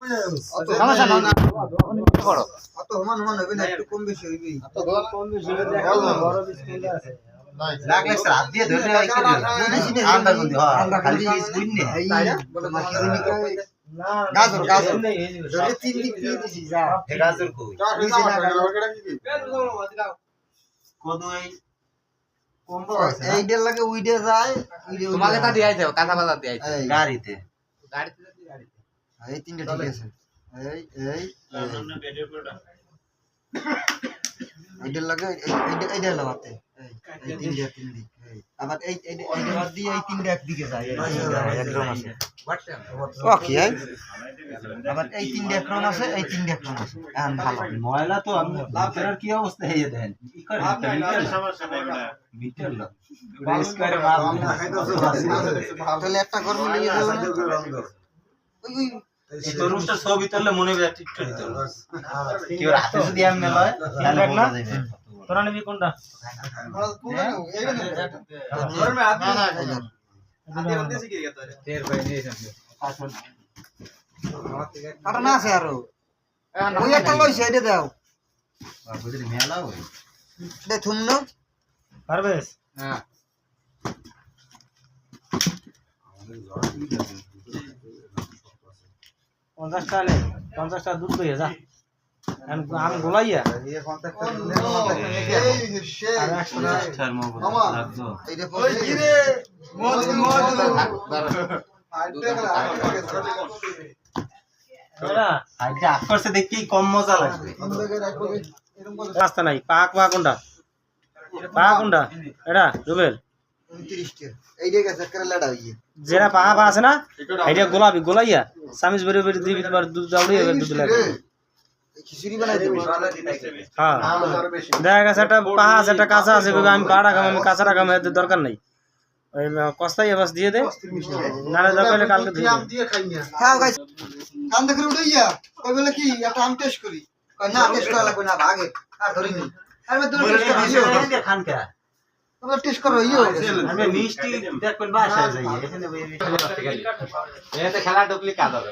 সমস্যা না করো অত সমান সমান হবে না, একটু কম বেশি হইবে। কম বেশি হলে দেখা যায় বড় পিস কিনতে আছে লাগলে স্যার হাত দিয়ে ধরে রাখি দিও আন্ডা গুন্দি হ্যাঁ খালি স্কুইন নে এই বলে মাছি দিনি কই না গাজর গাজর ধরে তিন দিক দিয়ে দিছি যা এ গাজর কই নিচে না কত এই কম্বো আছে এই ডেল লাগে ওই ডে যায় তোমাকে তা দিয়াই দাও কাঁথা বাজার দিয়াই গাড়িতে গাড়িতে এই তিনটে ঠিক আছে এই এই এই ডেল লাগে এই ডেল লাগাতে এই তিনটে তিন দিক আবার এই বাদ দিয়ে এই তিনটে একদিকে যায় একদম আছে ও কি হয় আবার এই তিনটে একরম আছে এই তিনটে একরম আছে এখন ভালো ময়লা তো আমি লাভের কি অবস্থা হয়ে দেন কি করে মিটার সমস্যা নাই না মিটার লো রেস করে মাপ তাহলে একটা গরম নিয়ে যাও ওই ওই এই তরুণটা ছবি তুললে মনে হবে ঠিক করে দিতে হবে কি ওর হাতে যদি এমন লয় তাহলে বোঝা যাবে তোরা নিবি কোনটা কাটা না আছে আরো ওই একটা লইছে এটা দাও বুঝলি মেলা ওই দেখুন না পারবেস হ্যাঁ 50 টাকা 50 টাকা দুধ লইয়া যা আম গোলাইয়া দেখি কম মজা লাগবে রাস্তা নাই পা কোনটা এটা রুবেল 29 যেটা পা আছে না এটা গোলাপি গোলাইয়া সামিজ বেরে বেরে দিবি তোমার দুধ দাউড়িয়ে দুধ লাগে খিচুড়ি বানাই দেব হ্যাঁ দেখা গেছে একটা পাহা আছে একটা কাঁচা আছে আমি পাড়া খাম আমি কাঁচা রাখাম এর দরকার নাই ওই কস্তাই বাস দিয়ে দে নালে দরকার হলে কালকে দিয়ে খাও গাইস কাম দেখে উড়াইয়া কই বলে কি একটা আম টেস্ট করি কই না টেস্ট করা লাগবে না ভাগে আর ধরি নি আমি দূর টেস্ট করি খান কা তোমরা টেস্ট করো ইও আমি মিষ্টি দেখ কোন বাসা যাই এখানে এতে খেলা ঢুকলি কাজ হবে